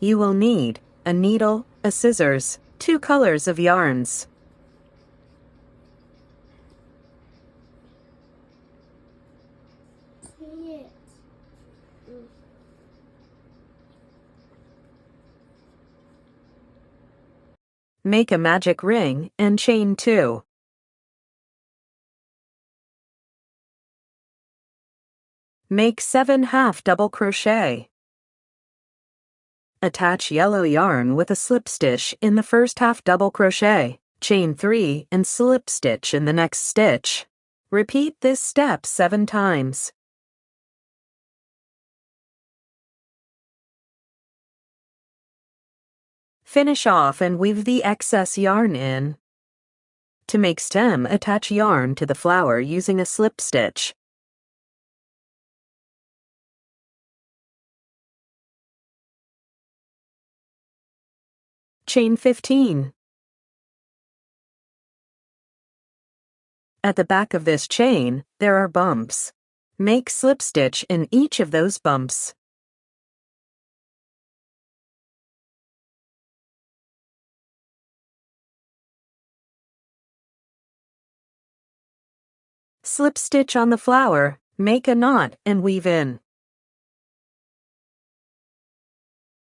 You will need a needle, a scissors, 2 colors of yarns. Make a magic ring and chain 2. Make 7 half double crochet. Attach yellow yarn with a slip stitch in the first half double crochet. Chain 3 and slip stitch in the next stitch. Repeat this step 7 times. Finish off and weave the excess yarn in. To make stem, attach yarn to the flower using a slip stitch. Chain 15. At the back of this chain, there are bumps. Make slip stitch in each of those bumps. Slip stitch on the flower, make a knot and weave in.